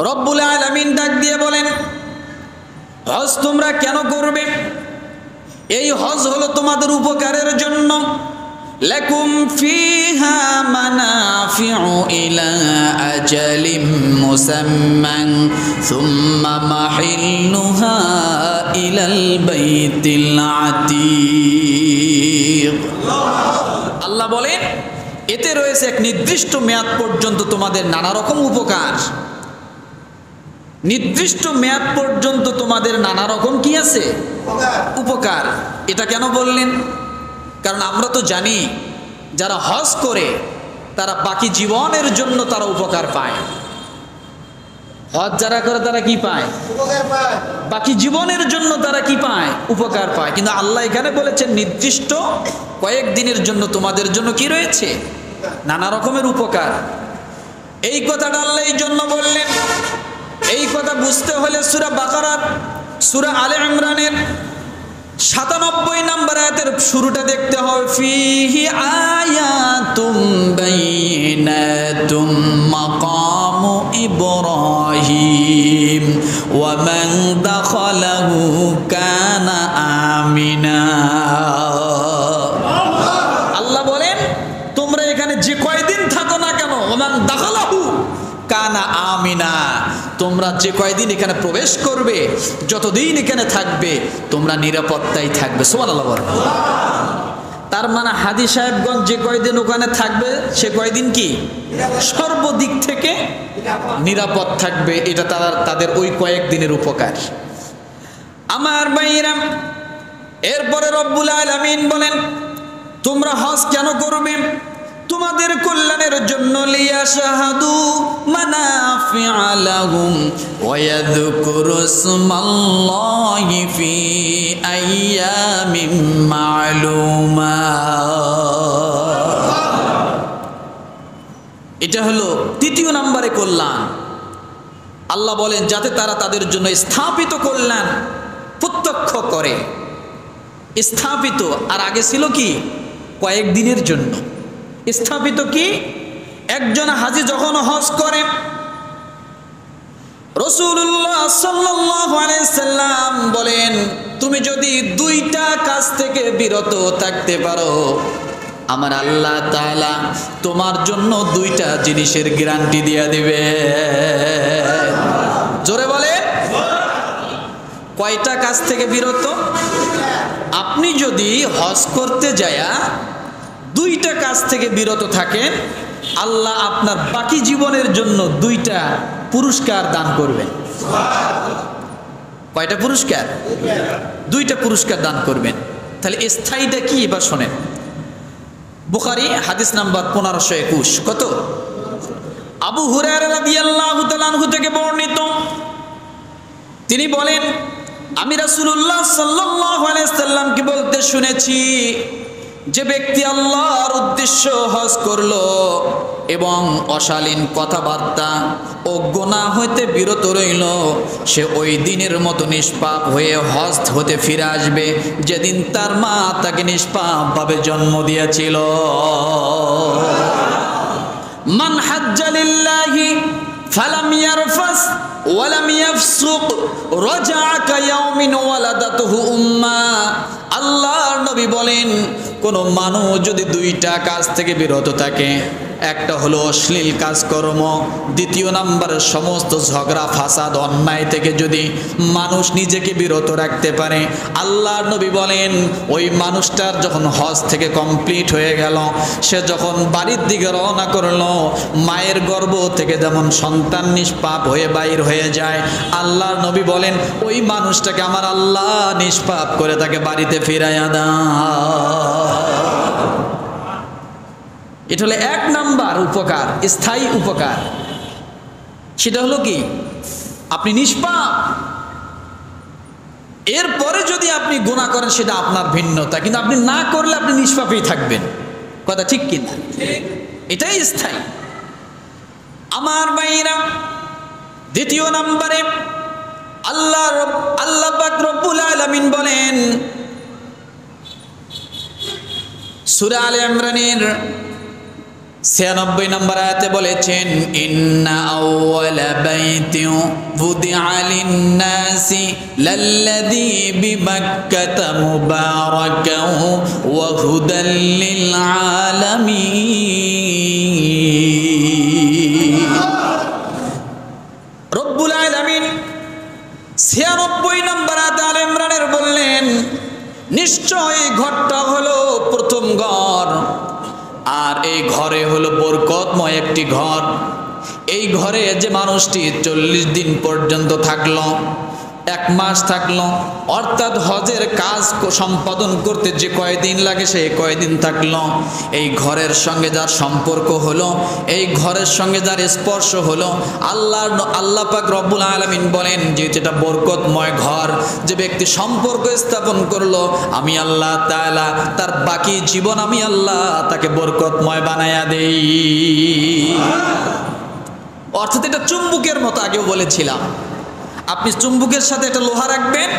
রব্বুল আলামিন ডাক দিয়ে বলেন, হজ তোমরা কেন করবে? এই হজ হলো তোমাদের উপকারের জন্য। লাকুম ফিহা মানাফিউ ইলা আজালিম মুসাম্মান সুম্মা মাহিল্লুহা ইলাল বাইতিল আতীক। আল্লাহ বলেন, এতে রয়েছে এক নির্দিষ্ট মেয়াদ পর্যন্ত তোমাদের নানা রকম উপকার। নির্দিষ্ট মেয়াদ পর্যন্ত তোমাদের নানা রকম কি আছে? উপকার। এটা কেন বললেন? কারণ আমরা তো জানি যারা হজ করে তারা বাকি জীবনের জন্য তারা উপকার পায়। হজ যারা করে তারা কি পায়? উপকার পায়। বাকি জীবনের জন্য তারা কি পায়? উপকার পায়। কিন্তু আল্লাহ এখানে বলেছেন নির্দিষ্ট কয়েকদিনের জন্য তোমাদের জন্য কি রয়েছে? নানা রকমের উপকার। এই কথাটা আল্লাহ এই জন্য বললেন। এই কথা বুঝতে হলে সূরা বাকারার, সূরা আলে ইমরানের ৯৭ নম্বর আয়াতের শুরুটা দেখতে হবে। ফিহি আয়াতুম বাইনাতুম মাকামু ইব্রাহিম ওয়া মান দাখালাহু কানা আমিনা। আল্লাহ বলেন, তোমরা এখানে যে কয়দিন থাকো না কেন, ওয়া মান দাখালাহু কানা আমিনা, তোমরা যে কয়দিন এখানে প্রবেশ করবে, যতদিন এখানে থাকবে তোমরা নিরাপত্তায় থাকবে। সুবহানাল্লাহ বলেন। তার মানে হাদি সাহেবগঞ্জ যে কয়দিন ওখানে থাকবে সে কয়দিন কি সর্বদিক থেকে নিরাপদ থাকবে। এটা তাদের ওই কয়েকদিনের উপকার। আমার ভাইরা, এরপরে রব্বুল আলামিন বলেন, তোমরা হজ কেন করবে? তোমাদের কল্যাণের জন্য। লিয়াশহাদু মানাফিআ লাহুম ওয়া ইয়াযকুরু ইসমাল্লাহি ফি আইয়ামিন মা'লুমাত। এটা হলো তৃতীয় নম্বরে কল্যাণ। আল্লাহ বলেন যাতে তারা তাদের জন্য স্থাপিত কল্যাণ প্রত্যক্ষ করে। স্থাপিত, আর আগে ছিল কি কয়েকদিনের জন্য। স্থাপিত কি? একজন হাজী যখন হজ করে, রাসূলুল্লাহ সাল্লাল্লাহু আলাইহি সাল্লাম বলেন, তুমি যদি দুইটা কাজ থেকে বিরত থাকতে পারো, আমার আল্লাহ তাআলা তোমার জন্য দুইটা জিনিসের গ্যারান্টি দিয়ে দিবে। জোরে বলে, কয়টা কাজ থেকে বিরত? আপনি যদি হজ করতে যায়া দুইটা কাজ থেকে বিরত থাকেন, আল্লাহ আপনার বাকি জীবনের জন্য দুইটা পুরস্কার দান করবেন। কয়টা পুরস্কার? দুইটা পুরস্কার দান করবেন। তাহলে স্থায়ীটা কি এবার শোনেন। বুখারী হাদিস নাম্বার 1521। কত? আবু হুরায়রা রাদিয়াল্লাহু তাআলা আনহু থেকে বর্ণিত, তিনি বলেন, আমি রাসূলুল্লাহ সাল্লাল্লাহু আলাইহি সাল্লামকে বলতে শুনেছি, যে ব্যক্তি আল্লাহর উদ্দেশ্য হজ করলো এবং অশালীন কথাবার্তা ও গুনাহ হইতে বিরত রইল, সে ওই দিনের মতো নিষ্পাপ হয়ে হজ হতে ফিরে আসবে যেদিন তার মা তাকে নিষ্পাপভাবে জন্ম দিয়েছিল। মান হাজ্জা লিল্লাহি ফালাম ইয়ারফাস ওয়ালাম ইয়াফসুক রাজাআ কায়াউমিন ওয়ালাদাতুহু উম্মা। আল্লাহর নবী বলেন, কোন মানুষ যদি দুইটা কাজ থেকে বিরত থাকে, একটা হলো অশ্লীল কাজকর্ম, দ্বিতীয় নাম্বার সমস্ত ঝগড়া ফাসাদ অন্যায় থেকে যদি মানুষ নিজেকে বিরত রাখতে পারে, আল্লাহর নবী বলেন ওই মানুষটার যখন হজ থেকে কমপ্লিট হয়ে গেল, সে যখন বাড়ির দিকে রওনা করলো, মায়ের গর্ভ থেকে যেমন সন্তান নিষ্পাপ হয়ে বাইর হয়ে যায়, আল্লাহর নবী বলেন ওই মানুষটাকে আমার আল্লাহ নিষ্পাপ করে তাকে বাড়িতে ফিরাইয়া দেয়। এটা হলো এক নাম্বার উপকার, স্থায়ী উপকার। সেটা হলো কি, আপনি নিষ্পাপ। এরপরে যদি আপনি গুনাহ করেন সেটা আপনার ভিন্নতা, কিন্তু আপনি না করলে আপনি নিষ্পাপই থাকবেন। কথা ঠিক কিনা? এটাই স্থায়ী। আমার ভাইরা, দ্বিতীয় নম্বরে আল্লাহ পাক রব্বুল আলামিন বলেন সূরা আলে ইমরানের 96 নম্বর আয়াতে বলেছেন ইন্না আউওয়ালা বাইতিন ফুদিআ লিন-নাসি লাল্লাযী বিবাক্কাতা মুবারাকান ওয়া হুদাল লিল আলামিন। রব্বুল আলামিন 96 নম্বর আয়াতে আলে ইমরানের বললেন নিশ্চয় ঘরটা হলো প্রথম ঘর, আর এই ঘরে হলো বরকতময় একটি ঘর। এই ঘরে যে মানুষটি 40 দিন পর্যন্ত থাকলো, 1 মাস থাকলো, অর্থাৎ হজের কাজ সম্পাদন করতে যে কয়দিন লাগে সেই কয়দিন থাকলো, এই ঘরের সঙ্গে যার সম্পর্ক হলো, এই ঘরের সঙ্গে যার স্পর্শ হলো, আল্লাহ পাক রব্বুল আলামিন বলেন যে এটা বরকতময় ঘর। যে ব্যক্তি সম্পর্ক স্থাপন করলো, আমি আল্লাহ তাআলা তার বাকি জীবন আমি আল্লাহ তাকে বরকতময় বানায়া দেই। অর্থাৎ এটা চুম্বকের মতো আগেও বলেছিলাম। আপনি চুম্বকের সাথে একটা লোহা রাখবেন,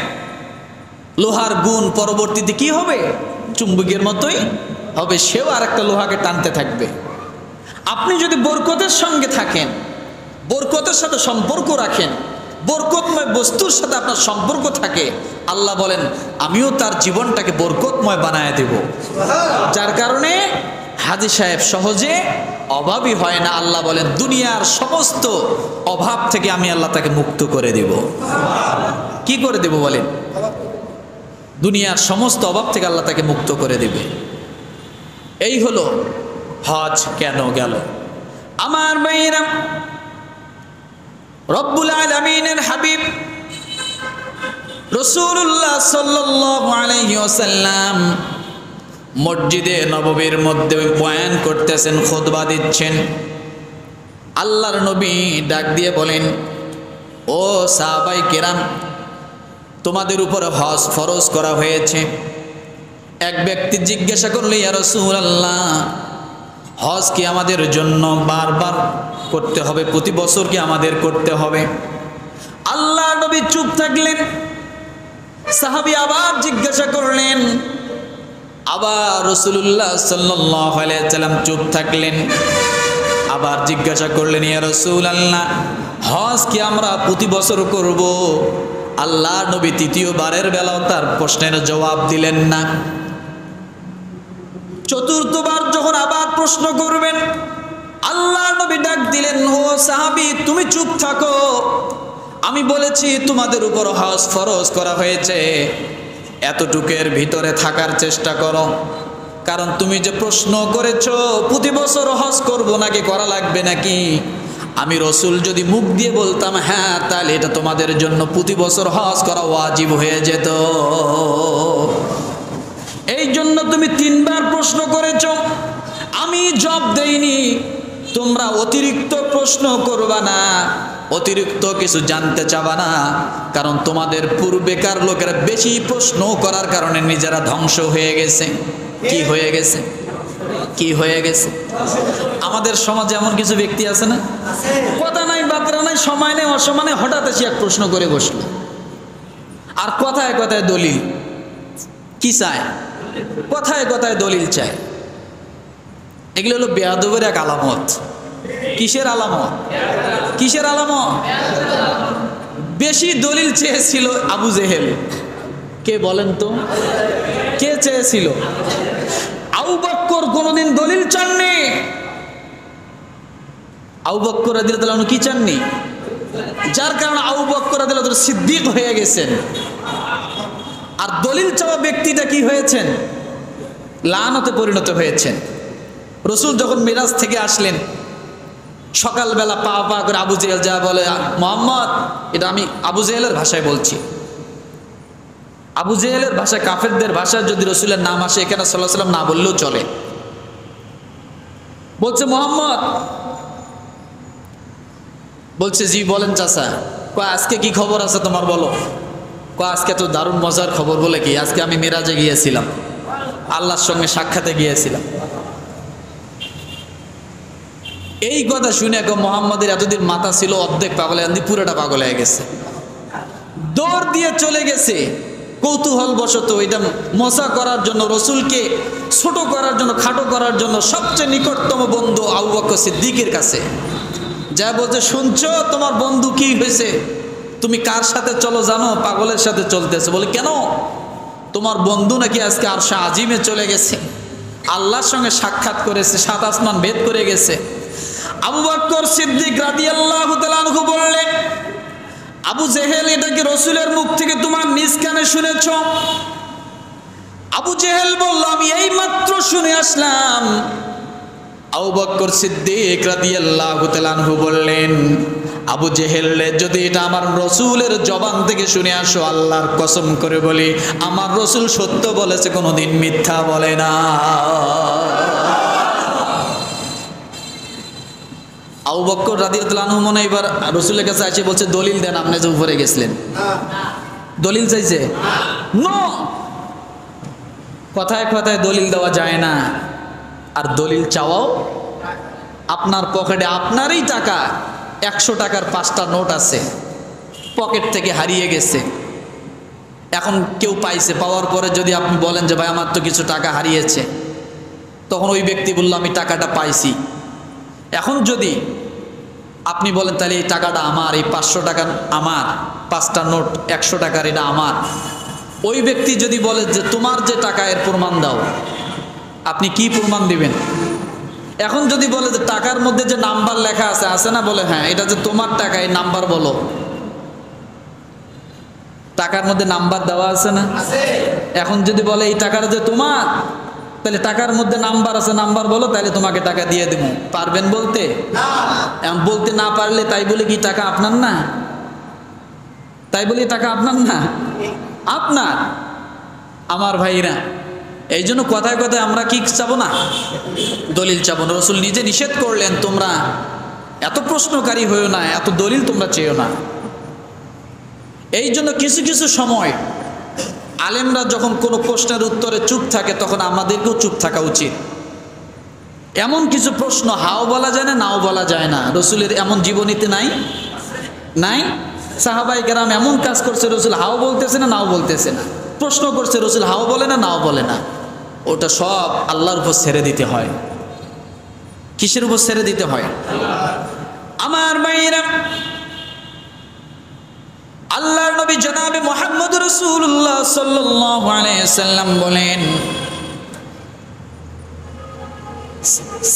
লোহার গুণ পরবর্তীতে কি হবে? চুম্বকের মতোই হবে, সেও আর একটা লোহাকে টানতে থাকবে। আপনি যদি বরকতের সঙ্গে থাকেন, বরকতের সাথে সম্পর্ক রাখেন, বরকতময় বস্তুর সাথে আপনার সম্পর্ক থাকে, আল্লাহ বলেন আমিও তার জীবনটাকে বরকতময় বানায় দেব। যার কারণে হাজী সাহেব সহজে অভাবী হয় না। আল্লাহ বলেন দুনিয়ার সমস্ত অভাব থেকে আমি আল্লাহ তাকে মুক্ত করে দেব। কি করে দেব বলেন? দুনিয়ার সমস্ত অভাব থেকে আল্লাহ তাকে মুক্ত করে দেবে। এই হলো হজ কেন গেল। আমার ভাইরা, রব্বুল আলামিনের হাবিব রাসূলুল্লাহ সাল্লাল্লাহু আলাইহি ওয়াসাল্লাম মসজিদে নববীর মধ্যে বয়ান করতেছেন, খুতবা দিচ্ছেন। আল্লাহর নবী ডাক দিয়ে বলেন, ও সাহাবাই কেরাম, তোমাদের উপর হজ ফরজ করা হয়েছে। এক ব্যক্তি জিজ্ঞাসা করলে, ইয়া রাসূলুল্লাহ, হজ কি আমাদের জন্য বারবার করতে হবে? প্রতি বছর কি আমাদের করতে হবে? আল্লাহর নবী চুপ থাকলেন। সাহাবী আবার জিজ্ঞাসা করলেন, আবার রাসূলুল্লাহ সাল্লাল্লাহু আলাইহি ওয়াসাল্লাম চুপ থাকলেন। আবার জিজ্ঞাসা করলেন, ইয়া রাসূলুল্লাহ, হজ কি আমরা প্রতি বছর করব? আল্লাহর নবী তৃতীয়বারের বেলাও তার প্রশ্নের জবাব দিলেন না। চতুর্থবার যখন আবার প্রশ্ন করবেন, আল্লাহর নবী ডাক দিলেন, ও সাহাবী, তুমি চুপ থাকো। আমি বলেছি তোমাদের উপর হজ ফরজ করা হয়েছে, এতটুকের ভিতরে থাকার চেষ্টা করো। কারণ তুমি যে প্রশ্ন করেছো প্রতি বছর হজ করব নাকি করা লাগবে নাকি, আমি রসুল যদি মুখ দিয়ে বলতাম হ্যাঁ, তাহলে এটা তোমাদের জন্য প্রতি বছর হজ করা ওয়াজিব হয়ে যেত। এই জন্য তুমি 3 বার প্রশ্ন করেছো, আমি জবাব দেইনি। তোমরা অতিরিক্ত প্রশ্ন করবা না, অতিরিক্ত কিছু জানতে চাবা না, কারণ তোমাদের পূর্বেকার লোকেরা বেশি প্রশ্ন করার কারণে নিজেরা ধ্বংস হয়ে গেছে। কি হয়ে গেছে? কি হয়ে গেছে? আমাদের সমাজে এমন কিছু ব্যক্তি আছে না, কথা নাই বার্তা নাই, সময় নেই অসময়ে হঠাৎ এসে এক প্রশ্ন করে বসলো, আর কথায় কথায় দলিল। কি চায়? কথায় কথায় দলিল চায়। এগুলো হলো বেয়াদবের এক আলামত। কিসের আলামত? কিসের আলামত? বেশি দলিল চেয়েছিল আবু জেহেল। কে বলেন তো? কে চেয়েছিল? আবু বকর কোনদিন দলিল চাননি। আবু বকর রাদিয়াল্লাহু আনহু কি চাননি? যার কারণে আবু বকর রাদিয়াল্লাহু আনহু সিদ্দিক হয়ে গেছেন। আর দলিল চাওয়া ব্যক্তিটা কি হয়েছেন? লানতে পরিণত হয়েছেন। রসুল যখন মিরাজ থেকে আসলেন, সকালবেলা পা পা করে আবু জেহেল যা বলে, মুহাম্মদ, এটা আমি আবু জেহেলের ভাষায় বলছি, আবু জেহেলের ভাষায়, কাফেরদের ভাষায় যদি রসুলের নাম আসে এখানে সাল্লাল্লাহু আলাইহি ওয়াসাল্লাম না বললেও চলে। বলছে, মুহাম্মদ, বলছে জি বলেন চাচা। কয় আজকে কি খবর আছে তোমার বলো? কয় আজকে তো দারুণ মজার খবর। বলে কি? আজকে আমি মিরাজে গিয়েছিলাম, আল্লাহর সঙ্গে সাক্ষাতে গিয়েছিলাম। এই কথা শুনে মোহাম্মদের এতদিন মাথা ছিল অর্ধেক পাগল, পুরোটা পাগল হয়ে গেছে। দৌড় দিয়ে চলে গেছে কৌতূহল বশত এটা মজা করার জন্য, রসুলকে ছোট করার জন্য, খাটো করার জন্য সবচেয়ে নিকটতম বন্ধু আবু বকর সিদ্দিকের কাছে যা বলছে, শুনছো তোমার বন্ধু কি হয়েছে, তুমি কার সাথে চলো জানো? পাগলের সাথে চলতেছে। বলে কেন? তোমার বন্ধু নাকি আজকে আরশে আজিমে চলে গেছে, আল্লাহর সঙ্গে সাক্ষাৎ করেছে, 7 আসমান ভেদ করে গেছে। আবু বকর সিদ্দিক রাদিয়াল্লাহু তাআলা আনহু বললেন, আবু জেহেল, এটা কি রসুলের মুখ থেকে তোমার নিজ কানে শুনেছ? আবু জেহেল বলল, আমি এই মাত্র শুনে আসলাম। আবু বকর সিদ্দিক রাদিয়াল্লাহু তাআলা আনহু বললেন, আবু জেহেল, যদি এটা আমার রসুলের জবান থেকে শুনে আসো, আল্লাহর কসম করে বলি, আমার রসুল সত্য বলেছে, কোনোদিন মিথ্যা বলে না। আবু বকর রাদিয়াল্লাহু আনহু মনে এবার রসুলের কাছে এসে বলছে, দলিল দেন, আপনি যে উপরে গেছিলেন। দলিল চাইছে? নো, কথায় কথায় দলিল দেওয়া যায় না। আর দলিল চাওয়াও, আপনার পকেটে আপনারই টাকা, 100 টাকার 5টা নোট আছে, পকেট থেকে হারিয়ে গেছে, এখন কেউ পাইছে, পাওয়ার পরে যদি আপনি বলেন যে ভাই আমার তো কিছু টাকা হারিয়েছে, তখন ওই ব্যক্তি বলল আমি টাকাটা পাইছি। এখন যদি আপনি বলেন তাহলে এই টাকাটা আমার, এই 500 টাকা আমার, 5টা নোট 100 টাকার এটা আমার, ওই ব্যক্তি যদি বলে যে তোমার যে টাকা, এর প্রমাণ দাও, আপনি কি প্রমাণ দিবেন? এখন যদি বলে যে টাকার মধ্যে যে নাম্বার লেখা আছে, আছে না? বলে হ্যাঁ, এটা যে তোমার টাকা, এই নাম্বার বলো। টাকার মধ্যে নাম্বার দেওয়া আছে না? এখন যদি বলে এই টাকাটা যে তোমার, তাহলে টাকার মধ্যে নাম্বার আছে, নাম্বার বলো, তাহলে তোমাকে টাকা দিয়ে দেবো। পারবেন বলতে? বলতে না পারলে তাই বলে কি টাকা আপনার না? তাই বলে টাকা আপনার না? আপনার। আমার ভাইরা, এই জন্য কথায় কথায় আমরা কি চাবো না? দলিল চাবো না। রসুল নিজে নিষেধ করলেন, তোমরা এত প্রশ্নকারী হইও না, এত দলিল তোমরা চেয়েও না। এই জন্য কিছু কিছু সময় আলেমরা যখন কোনো প্রশ্নের উত্তরে চুপ থাকে, তখন আমাদেরকেও চুপ থাকা উচিত। এমন কিছু প্রশ্ন হাও বলা যায় না, নাও বলা যায় না। রসুলের এমন জীবনীতে নাই? নাই? সাহাবাই কেরাম এমন কাজ করছে, রসুল হাও বলতেছে না, নাও বলতেছে না। প্রশ্ন করছে, রসুল হাও বলে না, নাও বলে না। ওটা সব আল্লাহর উপর ছেড়ে দিতে হয়। কিসের উপর ছেড়ে দিতে হয়? আমার ভাইরা, আল্লাহর নবী জনাবে মুহাম্মদ রাসূলুল্লাহ সাল্লাল্লাহু আলাইহি ওয়াসাল্লাম বলেন,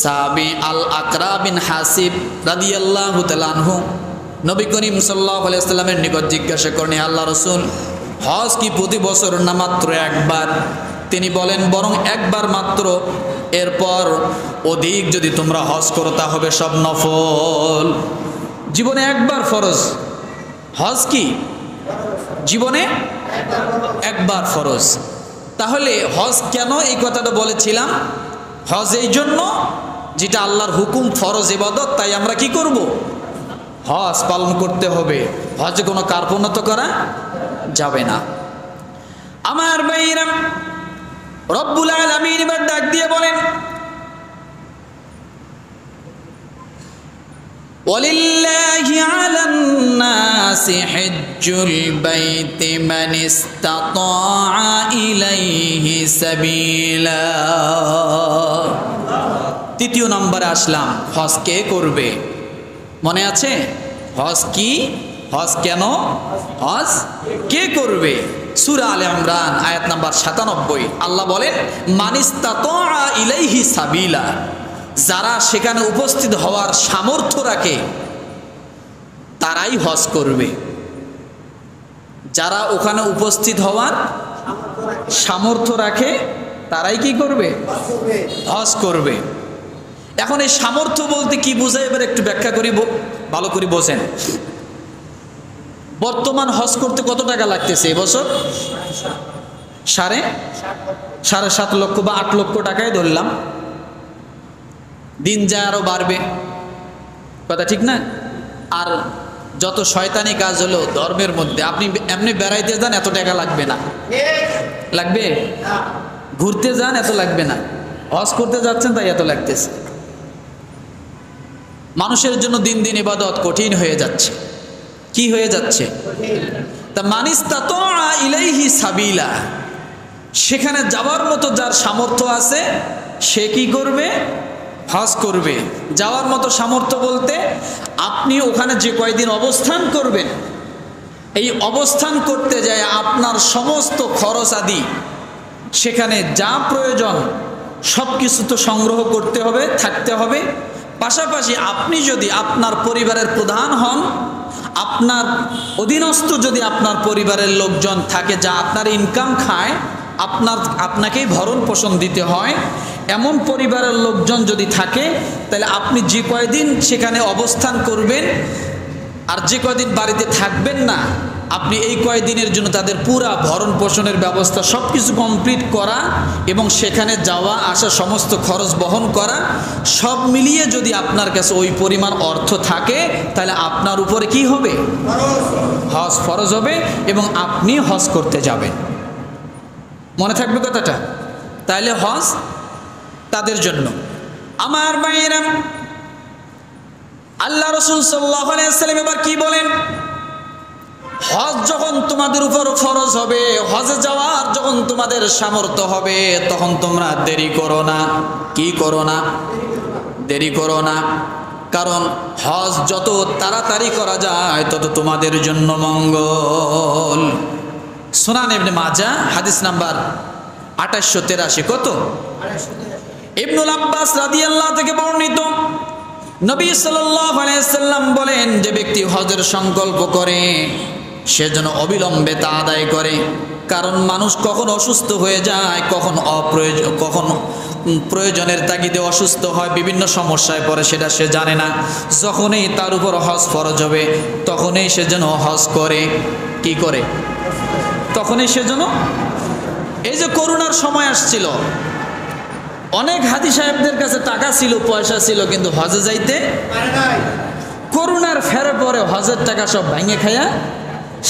সাহাবী আল আকরা বিন হাসিব রাদিয়াল্লাহু তাআলা আনহু নবী করিম সাল্লাল্লাহু আলাইহি ওয়াসাল্লামের নিকট জিজ্ঞাসা করেন, আল্লাহ রাসূল, হজ কি প্রতি বছর না মাত্র একবার? তিনি বলেন, বরং একবার মাত্র, এরপর অধিক যদি তোমরা হজ করো তা হবে সব নফল। জীবনে একবার ফরজ। হজ কি জীবনে একবার ফরজ। তাহলে হজ কেন এই কথাটা বলেছিলাম? হজ এই জন্য, যেটা আল্লাহর হুকুম, ফরজ ইবাদত, তাই আমরা কি করব? হজ পালন করতে হবে। হজে কোনো কার্পণ্যতা করা যাবে না। আমার ভাইরা, রব্বুল আলামিন এবার ডাক দিয়ে বলেন, ওয়ালিল্লাহি আলান নাসি হিজ্জুল বাইতি মান ইসতাতাআ ইলাইহি সাবিলা। তৃতীয় নম্বরে আসলাম, হজ কে করবে? মনে আছে? হজ কি? হজ কেন? হজ কে করবে? সূরা আলে ইমরান আয়াত নাম্বার 97 আল্লাহ বলেন, মান ইসতাতাআ ইলাইহি সাবিলা। যারা সেখানে উপস্থিত হওয়ার সামর্থ্য রাখে তারাই হজ করবে। যারা ওখানে উপস্থিত হওয়ার সামর্থ্য রাখে তারাই কি করবে? হজ করবে। এখন এই সামর্থ্য বলতে কি বোঝায়, এবার একটু ব্যাখ্যা করি, ভালো করে বোঝেন। বর্তমান হজ করতে কত টাকা লাগতেছে এবছর? 7.5 লক্ষ বা 8 লক্ষ টাকায় ধরলাম। দিন যায় আরো বাড়বে, কথা ঠিক না? আর যত শয়তানি কাজ হলো ধর্মের মধ্যে, আপনি এমনি বেড়াইতে যান, এত টাকা লাগবে না। লাগবে? ঘুরতে যান, এত লাগবে না। হজ করতে যাচ্ছেন, তাই এত লাগতেছে। মানুষের জন্য দিন দিন ইবাদত কঠিন হয়ে যাচ্ছে। কি হয়ে যাচ্ছে? তা মানিস্তাতা ইলাইহি সাবিলা, সেখানে যাওয়ার মতো যার সামর্থ্য আছে সে কি করবে? হজ করবে। যাওয়ার মতো সামর্থ্য বলতে আপনি ওখানে যে কয়দিন অবস্থান করবেন, এই অবস্থান করতে যায় আপনার সমস্ত খরচ আদি সেখানে যা প্রয়োজন সব কিছু তো সংগ্রহ করতে হবে, থাকতে হবে। পাশাপাশি আপনি যদি আপনার পরিবারের প্রধান হন, আপনার অধীনস্থ যদি আপনার পরিবারের লোকজন থাকে যা আপনার ইনকাম খায়, আপনাকেই ভরণ পোষণ দিতে হয়, এমন পরিবারের লোকজন যদি থাকে, তাহলে আপনি যে কয়দিন সেখানে অবস্থান করবেন আর যে কয়দিন বাড়িতে থাকবেন না, আপনি এই কয়দিনের জন্য তাদের পুরা ভরণ পোষণের ব্যবস্থা সব কিছু কমপ্লিট করা এবং সেখানে যাওয়া আসা সমস্ত খরচ বহন করা সব মিলিয়ে যদি আপনার কাছে ওই পরিমাণ অর্থ থাকে, তাহলে আপনার উপরে কি হবে? হজ ফরজ হবে এবং আপনি হজ করতে যাবেন। মনে থাকবে কথাটা? তাহলে হজ তাদের জন্য। আমার ভাইয়েরা, আল্লাহ রাসূল সাল্লাল্লাহু আলাইহি ওয়াসাল্লাম এবার কি বলেন? হজ যখন তোমাদের উপর ফরজ হবে, হজে যাওয়ার যখন তোমাদের সামর্থ্য হবে, তখন তোমরা দেরি করো না। কি করো না? দেরি করো না। কারণ হজ যত তাড়াতাড়ি করা যায় তত তোমাদের জন্য মঙ্গল। সুনান ইবনে মাজাহ হাদিস নাম্বার 2883। কত? ইবনুল আব্বাস রাদিয়াল্লাহু থেকে বর্ণিত, নবী সাল্লাল্লাহু আলাইহি সাল্লাম বলেন, যে ব্যক্তি হজের সংকল্প করে সে যেন অবিলম্বে তা আদায় করে। কারণ মানুষ কখন অসুস্থ হয়ে যায়, কখন প্রয়োজনের তাগিদে অসুস্থ হয়, বিভিন্ন সমস্যায় পড়ে, সেটা সে জানে না। যখনই তার উপর হজ ফরজ হবে তখনই সে যেন হজ করে। কি করে? তখনই সে যেন, এই যে করোনার সময় আসছিল, অনেক হাজি সাহেবদের কাছে টাকা ছিল, পয়সা ছিল, কিন্তু হজে যাইতে পারে নাই। করোনার ফেরে পরে হজের টাকা সব ভেঙে খায়া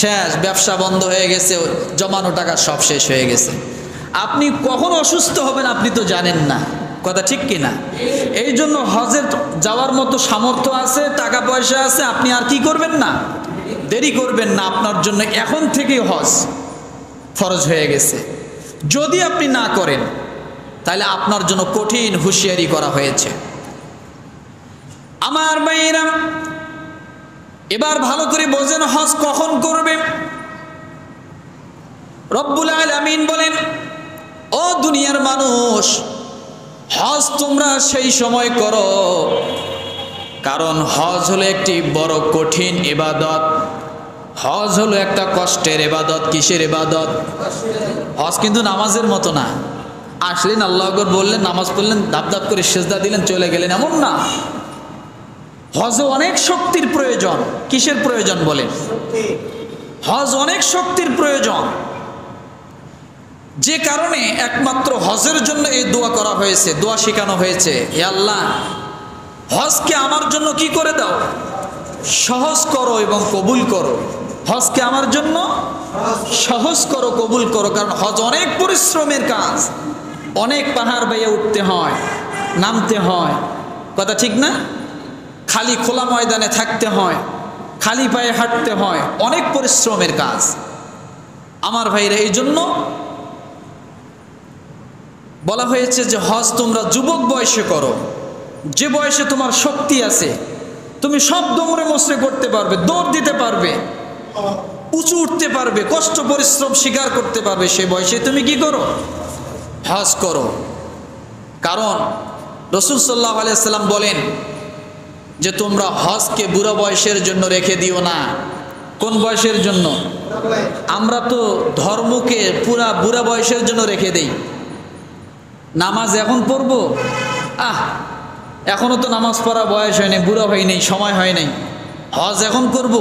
শেষ, ব্যবসা বন্ধ হয়ে গেছে, জমানো টাকা সব শেষ হয়ে গেছে। আপনি কখন অসুস্থ হবেন আপনি তো জানেন না, কথা ঠিক কিনা? এই জন্য হজের যাওয়ার মতো সামর্থ্য আছে, টাকা পয়সা আছে, আপনি আর কি করবেন না? দেরি করবেন না। আপনার জন্য এখন থেকেই হজ ফরজ হয়ে গেছে। যদি আপনি না করেন তাহলে আপনার জন্য কঠিন হুঁশিয়ারি করা হয়েছে। আমার ভাইয়েরা, এবার ভালো করে বোঝেন হজ কখন করবে। রব্বুল আলামিন বলেন, ও দুনিয়ার মানুষ, হজ তোমরা সেই সময় করো, কারণ হজ হলো একটি বড় কঠিন ইবাদত। হজ হলো একটা কষ্টের ইবাদত। কিসের ইবাদত? হজ কিন্তু নামাজের মতো না। আসলেন, আল্লাহু আকবার বললেন, নামাজ পড়লেন, ধাপ ধাপ করে সিজদা দিলেন, চলে গেলেন, এমন না। হজে অনেক শক্তির প্রয়োজন। কিসের প্রয়োজন বলেন? হজ অনেক শক্তির প্রয়োজন, যে কারণে একমাত্র হজের জন্য এই দোয়া করা হয়েছে, দোয়া শেখানো হয়েছে, হে আল্লাহ, হজকে আমার জন্য কি করে দাও? সহজ করো এবং কবুল করো। হজকে আমার জন্য সহজ করো, কবুল করো। কারণ হজ অনেক পরিশ্রমের কাজ, অনেক পাহাড় বেয়ে উঠতে হয়, নামতে হয়, কথা ঠিক না? খালি খোলা ময়দানে থাকতে হয়, খালি পায়ে হাঁটতে হয়, অনেক পরিশ্রমের কাজ। আমার ভাইরা, এই জন্য বলা হয়েছে যে হজ তোমরা যুবক বয়সে করো, যে বয়সে তোমার শক্তি আছে, তুমি সব দৌড়ে মোচড়ে করতে পারবে, দৌড় দিতে পারবে, উঁচু উঠতে পারবে, কষ্ট পরিশ্রম স্বীকার করতে পারবে, সে বয়সে তুমি কি করো? হজ করো। কারণ রাসূল সাল্লাল্লাহু আলাইহি সাল্লাম বলেন যে তোমরা হজকে বুড়া বয়সের জন্য রেখে দিও না। কোন বয়সের জন্য? আমরা তো ধর্মকে পুরা বুড়া বয়সের জন্য রেখে দেই। নামাজ এখন পড়বো, এখনো তো নামাজ পড়া বয়স হয় নাই, বুড়া হয় নাই, সময় হয় নাই। হজ এখন করব,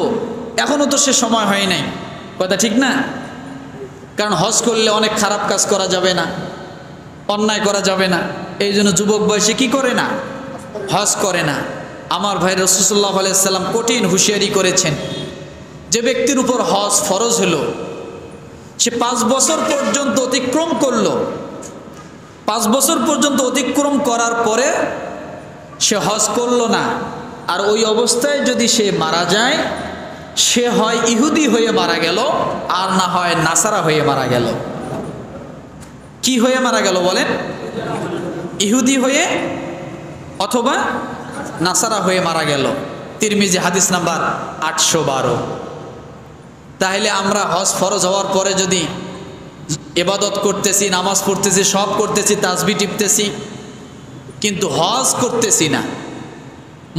এখনো তো সে সময় হয় নাই, কথা ঠিক না? কারণ হজ করলে অনেক খারাপ কাজ করা যাবে না, অন্যায় করা যাবে না, এই জন্য যুবক বয়সে কি করে না? হজ করে না। আমার ভাই রাসূল সাল্লাল্লাহু আলাইহি সাল্লাম কঠিন হুঁশিয়ারি করেছেন, যে ব্যক্তির উপর হজ ফরজ হলো, সে 5 বছর পর্যন্ত অতিক্রম করলো, 5 বছর পর্যন্ত অতিক্রম করার পরে সে হজ করলো না, আর ওই অবস্থায় যদি সে মারা যায় সে হয় ইহুদি হয়ে মারা গেল আর না হয় নাসারা হয়ে মারা গেল। কি হয়ে মারা গেল বলেন? ইহুদি হয়ে অথবা নাসারা হয়ে মারা গেল। তিরমিজি হাদিস নাম্বার 812। তাহলে আমরা হজ ফরজ হওয়ার পরে যদি ইবাদত করতেছি, নামাজ পড়তেছি, সব করতেছি, তাসবিহ টিপতেছি, কিন্তু হজ করতেছি না,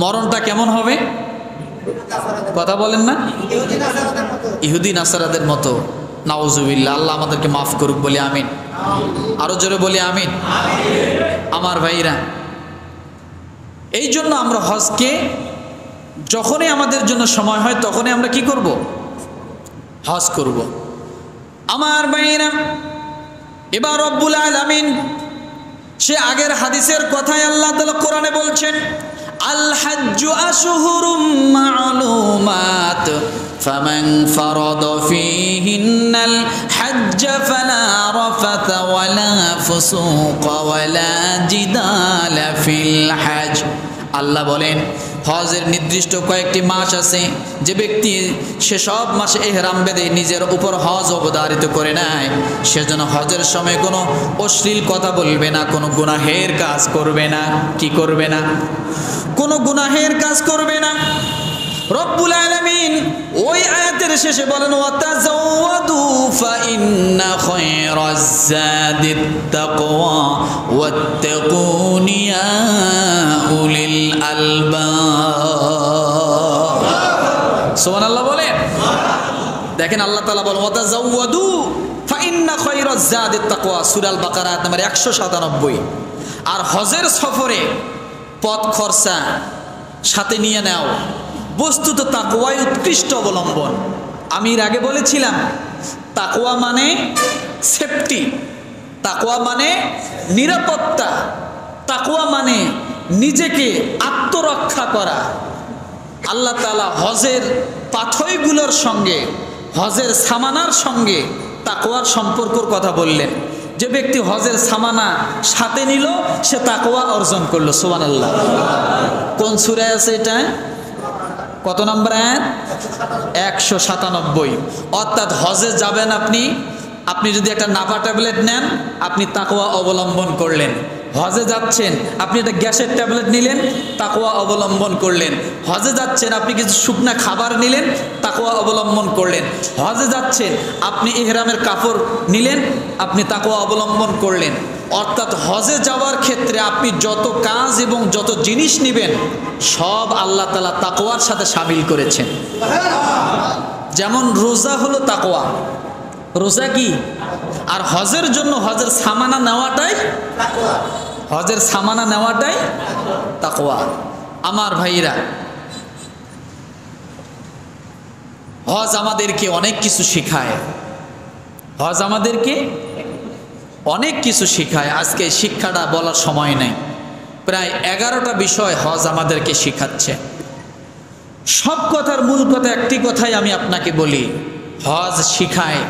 মরণটা কেমন হবে? কথা বলেন না? ইহুদি নাসারাদের মতো। নাউজুবিল্লাহ, আল্লাহ আমাদেরকে মাফ করুক, বলি আমিন। আরো জোরে বলি আমিন। আমার ভাইরা, এই জন্য আমরা হজকে যখনই আমাদের জন্য সময় হয় তখনই আমরা কি করব? হজ করব। আমার ভাইরা, এবার রব্বুল আলামিন সে আগের হাদিসের কথাই আল্লাহ তাআলা কোরআনে বলছেন, আল হাজ্জু আশহুরুম মা'লুমাত ফামান ফারাদা ফীহিন্নাল হাজ্জ ফালা রাফাথা ওয়ালা ফুসুকা ওয়ালা জিদালা ফিল হজ। আল্লাহ বলেন, হজের নির্দিষ্ট কয়েকটি মাস আছে, যে ব্যক্তি সে সব মাসে ইহরাম বেঁধে নিজের উপর হজ অবধারিত করে নেয়, সেজন্য হজের সময় কোনো অশ্লীল কথা বলবে না, কোনো গুনাহের কাজ করবে না। কি করবে না? কোনো গুনাহের কাজ করবে না। রব্বুল আলামিন ওই আয়াতের শেষে বলেন, ওয়াতাযাওয়াদু ফাইন্না খায়রাজ যাদিত তাকওয়া ওয়াত্তাকুনি ইয়া উলিল আলবাব। সুবহানাল্লাহ বলেন। দেখেন আল্লাহ তাআলা বলেন, ওয়াতাযাওয়াদু ফাইন্না খায়রাজ যাদিত তাকওয়া, সূরা আল বাকারা আয়াত নম্বর 197। আর হজের সফরে পথ খরচা সাথে নিয়ে নাও, বস্তুত তাকওয়াই উৎকৃষ্ট অবলম্বন। আমি এর আগে বলেছিলাম, তাকওয়া মানে সেফটি, তাকওয়া মানে নিরাপত্তা, তাকওয়া মানে নিজেকে আত্মরক্ষা করা। আল্লাহ তাআলা হজের পাথয়গুলোর সঙ্গে, হজের সামানার সঙ্গে তাকওয়ার সম্পর্কর কথা বললেন। যে ব্যক্তি হজের সামানা সাথে নিল সে তাকওয়া অর্জন করলো। সুবহানাল্লাহ। কোন সূরায় আছে এটা? কত নম্বর আয়াত? 197। অর্থাৎ হজে যাবেন আপনি যদি একটা নাভা ট্যাবলেট নেন, আপনি তাকওয়া অবলম্বন করলেন। হজে যাচ্ছেন, আপনি একটা গ্যাসের ট্যাবলেট নিলেন, তাকওয়া অবলম্বন করলেন। হজে যাচ্ছেন, আপনি কিছু শুকনা খাবার নিলেন, তাকওয়া অবলম্বন করলেন। হজে যাচ্ছেন, আপনি ইহরামের কাপড় নিলেন, আপনি তাকওয়া অবলম্বন করলেন। অর্থাৎ হজে যাওয়ার ক্ষেত্রে আপনি যত কাজ এবং যত জিনিস নেবেন সব আল্লাহ তাআলা তাকওয়ার সাথে শামিল করেছেন। যেমন রোজা হলো তাকওয়া, রোজা কি? আর হজের জন্য হজের সামানা নেওয়াটাই তাকওয়া, হজের সামানা নেওয়াটাই তাকওয়া। আমার ভাইরা, হজ আমাদেরকে অনেক কিছু শেখায়, হজ আমাদেরকে অনেক কিছু শেখায়। আজকে শিক্ষাটা বলার সময় নেই, প্রায় 11টা বিষয় হজ আমাদেরকে শেখাচ্ছে। সব কথার মূল কথা একটি কথাই আমি আপনাকে বলি, হজ শিখায়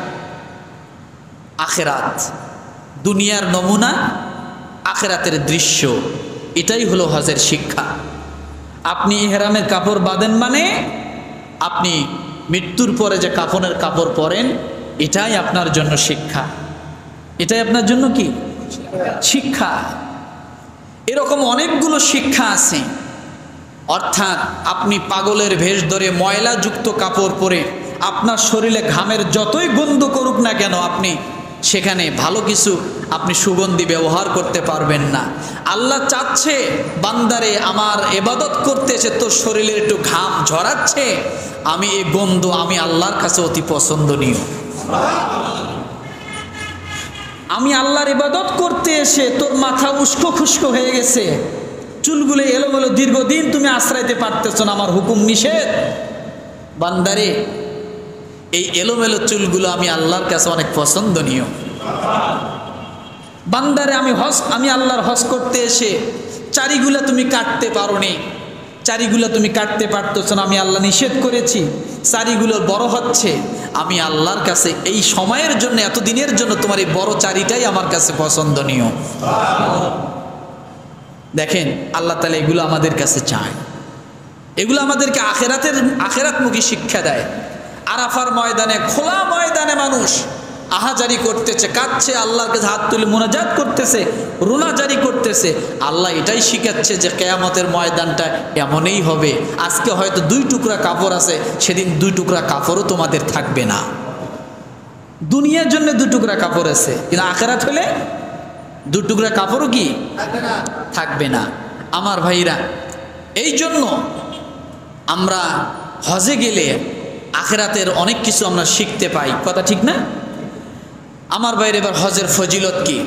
আখিরাত, দুনিয়ার নমুনা, আখিরাতের দৃশ্য। এটাই হলো হজের শিক্ষা। আপনি ইহরামের কাপড় বাঁধেন মানে আপনি মৃত্যুর পরে যে কাফনের কাপড় পরেন, এটাই আপনার জন্য শিক্ষা। এটাই আপনার জন্য কি শিক্ষা। এরকম অনেকগুলো শিক্ষা আছে। অর্থাৎ আপনি পাগলের ভেষ ধরে ময়লাযুক্ত কাপড় পরে আপনার শরীরে ঘামের যতই গন্ধ করুক না কেন, আপনি সেখানে ভালো কিছু আপনি সুগন্ধি ব্যবহার করতে পারবেন না। আল্লাহ চাচ্ছে, বান্দারে আমার ইবাদত করতে এসে তোর শরীরে একটু ঘাম ঝরাচ্ছে, আমি এই গন্ধ আমি আল্লাহর কাছে অতি পছন্দনীয়। আমি আল্লাহর ইবাদত করতে এসে তোর মাথা উস্কো খুস্কো হয়ে গেছে, চুলগুলো এলোমেলো, দীর্ঘদিন তুমি আশ্রাইতে পারতেছ না, আমার হুকুম নিষেধ। বান্দারে, এই এলোমেলো চুলগুলো আমি আল্লাহর কাছে অনেক পছন্দনীয়। বান্দারে, আমি আল্লাহর হজ করতে এসে চারিগুলা তুমি কাটতে পারোনি, চারিগুলা তুমি কাটতে পারতেছ না, আমি আল্লাহ নিষেধ করেছি, চারিগুলো বড় হচ্ছে। আমি আল্লাহর কাছে এই সময়ের জন্য, এতদিনের জন্য তোমার এই বড় চারিটাই আমার কাছে পছন্দনীয়। দেখেন আল্লাহ তাআলা এগুলো আমাদের কাছে চায়। এগুলো আমাদেরকে আখেরাতমুখী শিক্ষা দেয়। আরাফার ময়দানে, খোলা ময়দানে মানুষ আহাজারি করতেছে, কাঁদছে, আল্লাহর কাছে হাত তুলে মুনাজাত করতেছে, রুনাজারি করতেছে। আল্লাহ এটাই শিখাচ্ছে যে কিয়ামতের ময়দানটা এমনই হবে। আজকে হয়তো 2 টুকরা কাপড় আছে, সেদিন 2 টুকরা কাপড়ও তোমাদের থাকবে না। দুনিয়ার জন্য 2 টুকরা কাপড় আছে, কিন্তু আখিরাত হলে 2 টুকরা কাপড়ও কি থাকবে না। আমার ভাইরা, এই জন্য আমরা হজে গেলে আখিরাতের অনেক কিছু আমরা শিখতে পাই, কথা ঠিক না? আমার ভাইরা, এবার হজের ফজিলত কি?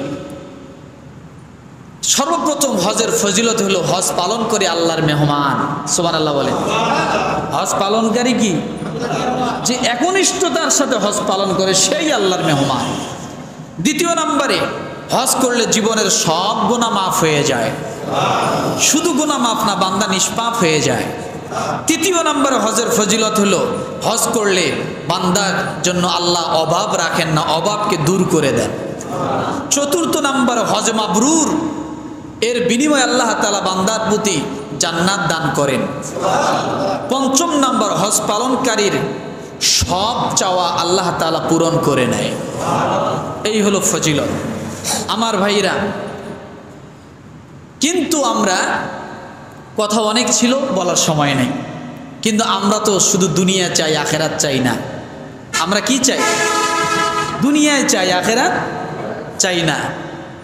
সর্বপ্রথম হজের ফজিলত হলো হজ পালন করে আল্লাহর মেহমান। সুবহানাল্লাহ বলেন। হজ পালনকারী কি? যে একনিষ্ঠতার সাথে হজ পালন করে সেই আল্লাহর মেহমান। দ্বিতীয় নম্বরে, হজ করলে জীবনের সব গুনাহ মাফ হয়ে যায়। শুধু গুনাহ মাফ না, বান্দা নিষ্পাপ হয়ে যায়। তৃতীয় নম্বরে হজের ফজিলত হলো হজ করলে বান্দার জন্য আল্লাহ অভাব রাখেন না, অভাবকে দূর করে দেন। চতুর্থ নম্বরে হজ মাবরুর, এর বিনিময়ে আল্লাহ তাআলা বান্দার প্রতি জান্নাত দান করেন। পঞ্চম নম্বর, হজ পালনকারীর সব চাওয়া আল্লাহ তাআলা পূরণ করে নেয়। এই হলো ফজিলত। আমার ভাইরা, কিন্তু আমরা কথা অনেক ছিল, বলার সময় নেই। কিন্তু আমরা তো শুধু দুনিয়া চাই, আখেরাত চাই না। আমরা কি চাই? দুনিয়ায় চাই, আখেরাত চাই না।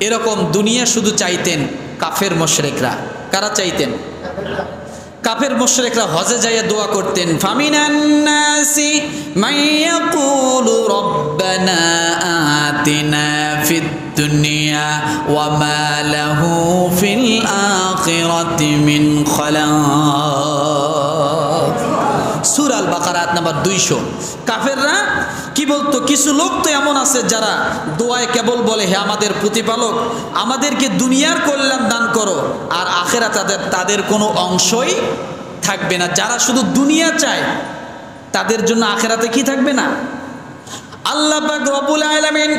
এরকম দুনিয়া শুধু চাইতেন কাফের মুশরিকরা। কারা চাইতেন? কাফের মুশরিকরা হজে যাইয়া দোয়া করতেন, ফামিনান নাসি মাইয়াকুলু রব্বানা আতিনা ফিদ দুনিয়া ওয়া মা লাহু ফিল আখিরাতি মিন খালাক। সূরা আল বাকারা আয়াত নাম্বার 200। কাফেররা কি বলতো? কিছু লোক তো এমন আছে যারা দোয়ায় কেবল বলে, হে আমাদের প্রতিপালক, আমাদেরকে দুনিয়ার কল্যাণ দান করো, আর আখিরাতে তাদের কোনো অংশই থাকবে না। যারা শুধু দুনিয়া চায় তাদের জন্য আখিরাতে কি থাকবে না? আল্লাহ পাক রব্বুল আলামিন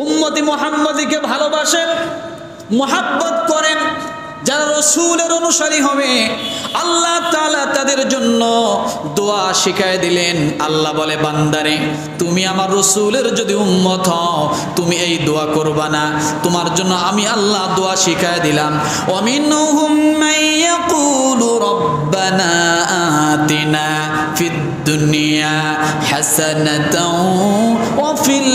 উম্মতি মুহাম্মদীকে ভালোবাসেন, মুহাব্বত করেন। যারা রাসূলের অনুসারী হবে, আল্লাহ তাআলা তাদের জন্য দোয়া শিখায় দিলেন। আল্লাহ বলে, বান্দারে, তুমি আমার রাসূলের যদি উম্মত হও, তুমি এই দোয়া করবা না। তোমার জন্য আমি আল্লাহ দোয়া শিখায় দিলাম। ওয়া মিনহুম মাইয়াকুলু রব্বানা আতিনা ফিদ দুনিয়া হাসানাতাও ওয়া ফিল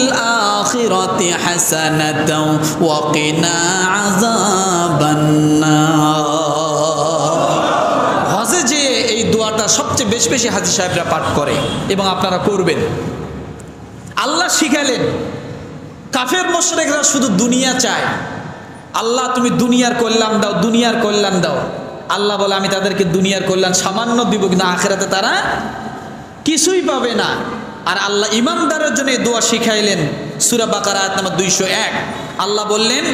আখিরাতি হাসানাতাও ওয়া কিনা আযাবান নার। হজে যে এই দোয়াটা সবচেয়ে বেশি বেশি হাজী সাহেবরা পাঠ করে এবং আপনারা করবেন। আল্লাহ শিখালেন, কাফের মুশরিকরা শুধু দুনিয়া চায়। আল্লাহ, তুমি দুনিয়ার কল্যাণ দাও, দুনিয়ার কল্যাণ দাও। আল্লাহ বলে, আমি তাদেরকে দুনিয়ার কল্যাণ সামান্য দিব, কিন্তু আখিরাতে তারা কিছুই পাবে না। আর আল্লাহ ঈমানদারের জন্য এই দোয়া শিখাইলেন। সূরা বাকারা আয়াত নাম্বার 201। আল্লাহ বললেন,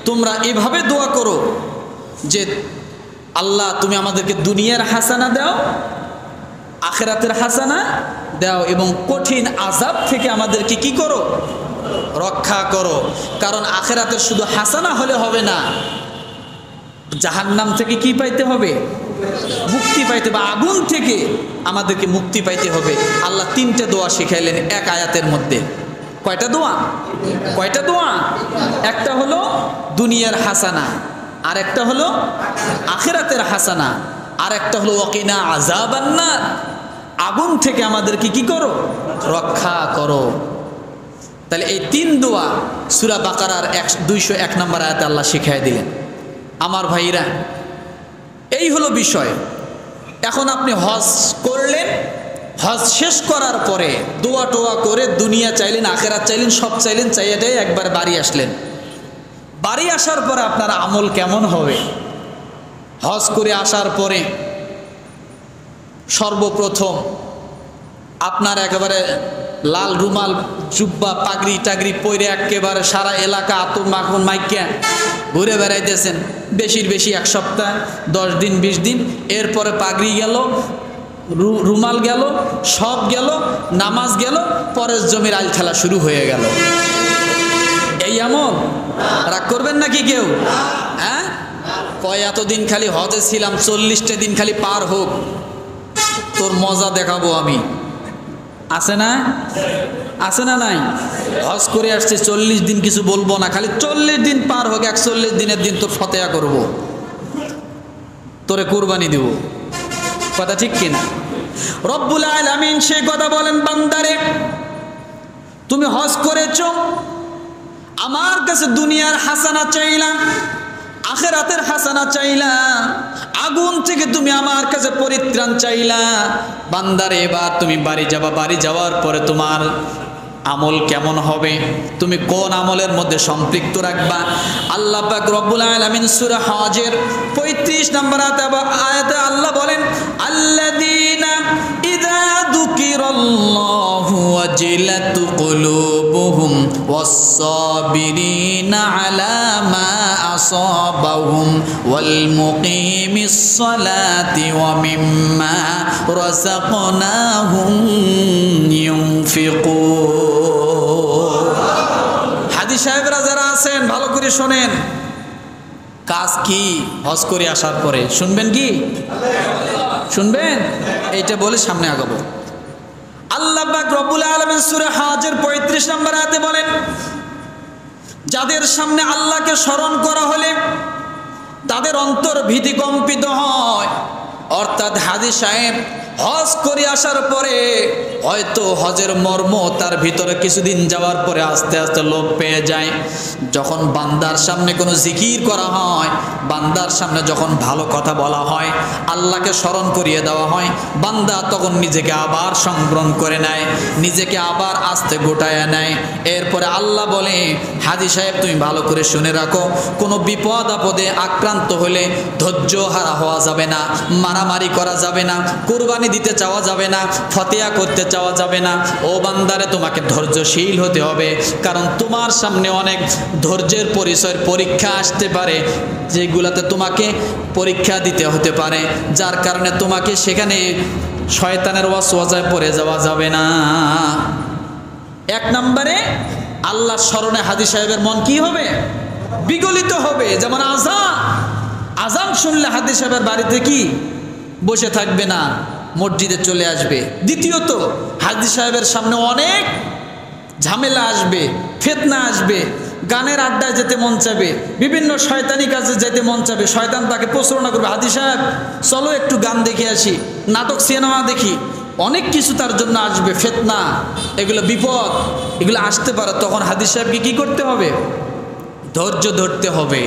তোমরা এভাবে দোয়া করো যে আল্লাহ, তুমি আমাদেরকে দুনিয়ার হাসানা দাও, আখিরাতের হাসানা দাও, এবং কঠিন আযাব থেকে আমাদেরকে কি করো? রক্ষা করো। কারণ আখিরাতের শুধু হাসানা হলে হবে না, জাহান্নাম থেকে কি পাইতে হবে? মুক্তি পাইতে হবে। আগুন থেকে আমাদেরকে মুক্তি পাইতে হবে। আল্লাহ 3টে দোয়া শিখাইলেন এক আয়াতের মধ্যে। কয়টা দোয়া? কয়টা দোয়া? একটা হলো দুনিয়ার হাসানা, আর একটা হলো আখিরাতের হাসানা, আর একটা হলো ওয়াকিনা আযাবান নার, আগুন থেকে আমাদেরকে কি করো? রক্ষা করো। তাহলে এই 3 দোয়া সূরা বাকারার 201 নম্বর আয়াতে আল্লাহ শিখাই দিলেন। আমার ভাইরা, এই হলো বিষয়। এখন আপনি হজ করলেন, হজ শেষ করার পরে দোয়া টোয়া করে দুনিয়া চাইলেন, আখিরাত চাইলেন, সব চাইলেন, চাইয়াটাই একবার বাড়ি আসলেন। বাড়ি আসার পরে আপনার আমল কেমন হবে? হজ করে আসার পরে সর্বপ্রথম আপনার একেবারে লাল রুমাল, জুব্বা, পাগড়ি টাগড়ি পরে একেবারে সারা এলাকা আতর মাখন মাইকা ঘুরে বেড়াইতেছেন বেশি 1 সপ্তাহ, 10 দিন, 20 দিন। এরপরে পাগড়ি গেল, রুমাল গেল, সব গেল, নামাজ গেল, পরের জমির আল খেলা শুরু হয়ে গেল। এই আমল রাগ করবেন নাকি কেউ? হ্যাঁ, কয় এতদিন খালি হজে ছিলাম, 40টা দিন খালি পার হোক, তোর মজা দেখাবো আমি। আছে না? আছে না নাই? হজ করে আসছে 40 দিন কিছু বলবো না, খালি 40 দিন পার হোক, 41 দিনের দিন তোর ফতেয়া করব, তোরে কুরবানি দিব। কথা ঠিক কিনা? রব্বুল আলামিন সেই কথা বলেন, বান্দারে তুমি হজ করেছ, আমার কাছে দুনিয়ার হাসানা চাইলাম, আখিরাতের হাসানা চাইলা, আগুন থেকে তুমি আমার কাছে পরিত্রাণ চাইলা। বান্দারে এবার তুমি বাড়ি যাবা, বাড়ি যাওয়ার পরে তোমার আমল কেমন হবে, তুমি কোন আমলের মধ্যে সম্পৃক্ত রাখবা? আল্লাহ পাক রব্বুল আলামিন সূরা হজের 35 নম্বর আয়াতে আল্লাহ বলেন, আল্লাযীনা ইযা যুকিরাল্লাহু ওয়াজিলাত কুলুবুহুম ওয়াস-সাবিরিনা আলা মা আসাবাহুম ওয়াল মুকিমিস সালাতি ওয়া মিম্মা রাযাকনাহুম ইউনফিকুন। হাজী সাহেবরা যারা আছেন ভালো করে শোনেন, কাজ কি হজ করে আসার পরে? শুনবেন কি? শুনবেন? এইটা বলে সামনে আগাবো। আল্লাহ পাক রব্বুল আলামিন সূরা হজের 35 নম্বর আয়াতে বলেন, যাদের সামনে আল্লাহকে স্মরণ করা হলে তাদের অন্তর ভীতিকম্পিত হয়। অর্থাৎ হাজী সাহেব হজ করে আসার পরে হয়তো হজের মর্ম তার ভিতরে কিছুদিন যাওয়ার পরে আস্তে আস্তে লোপ পেয়ে যায়। যখন বান্দার সামনে কোনো জিকির করা হয়, বান্দার সামনে যখন ভালো কথা বলা হয়, আল্লাহকে স্মরণ করিয়ে দেওয়া হয়, বান্দা তখন নিজেকে আবার সংবরণ করে নেয়, নিজেকে আবার আস্তে গোটায় নেয়। এরপরে আল্লাহ বলে, হাজী সাহেব তুমি ভালো করে শুনে রাখো, কোনো বিপদ আপদে আক্রান্ত হলে ধৈর্য হারা হওয়া যাবে না, মারামারি করা যাবে না, কুরবানি দিতে চাওয়া যাবে না, ফতেয়া করতে চাওয়া যাবে না। ও বান্দারে তোমাকে ধৈর্যশীল হতে হবে, কারণ তোমার সামনে অনেক ধৈর্যের পরিচয়ের পরীক্ষা আসতে পারে, যেগুলোতে তোমাকে পরীক্ষা দিতে হতে পারে, যার কারণে তোমাকে সেখানে শয়তানের ওয়াসওয়াসায় পড়ে যাওয়া যাবে না। এক নম্বরে আল্লাহর স্মরণে হাজী সাহেবের মন কি হবে? বিগলিত হবে। যেমন আজান শুনলে হাজী সাহেবের বাড়িতে কি বসে থাকবে না, মসজিদে চলে আসবে। দ্বিতীয়ত হাজী সাহেবের সামনে অনেক ঝামেলা আসবে, ফিতনা আসবে, গানের আড্ডায় যেতে মন চাবে, বিভিন্ন শয়তানি কাজে যেতে মন চাবে, শয়তান তাকে প্রচারণা করবে, হাজী সাহেব চলো একটু গান দেখে আসি, নাটক সিনেমা দেখি, অনেক কিছু তার জন্য আসবে, ফিতনা, এগুলো বিপদ, এগুলো আসতে পারে। তখন হাজী সাহেবকে কি করতে হবে? ধৈর্য ধরতে হবে।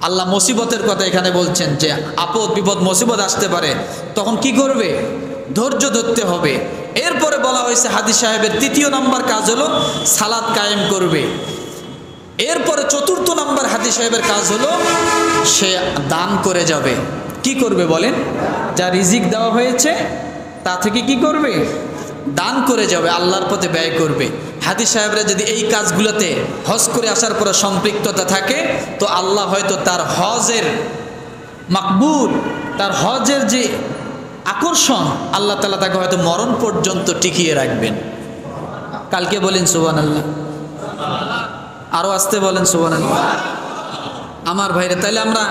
আল্লাহ মুসিবতের কথা এখানে বলছেন যে আপদ বিপদ মুসিবত আসতে পারে, তখন কি করবে? ধৈর্য ধরতে হবে। এরপরে বলা হয়েছে হাজী সাহেবের 3 নম্বর কাজ হলো সালাত কায়েম করবে। এরপরে 4 নম্বর হাজী সাহেবের কাজ হলো সে দান করে যাবে। কি করবে বলেন? যা রিজিক দেওয়া হয়েছে তা থেকে কি করবে? দান করে যাবে, আল্লাহর পথে ব্যয় করবে। হাজী সাহেবরা যদি এই কাজগুলোতে হজ করে আসার পরে সম্পৃক্ততা থাকে, তো আল্লাহ হয়তো তার হজের মাকবুল, তার হজের যে আকর্ষণ, আল্লাহ তাআলা তাকে হয়তো মরণ পর্যন্ত টিকিয়ে রাখবেন। কালকে বলেন সুবহানাল্লাহ, আরো আসতে বলেন সুবহানাল্লাহ। আমার ভাইরা, তাইলে আমরা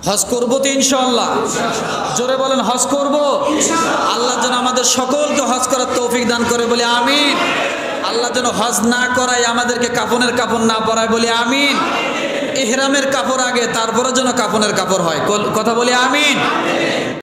হজ করবো তো ইনশাআল্লাহ? জোরে বলেন, হজ করব। আল্লাহ যেন আমাদের সকলকে হজ করার তৌফিক দান করে, বলি আমিন। আল্লাহ যেন হজ না করায় আমাদেরকে কাফনের কাপড় না পরায়, বলি আমিন। ইহরামের কাপড় আগে, তারপরে যেন কাফনের কাপড় হয়, কথা বলি আমিন।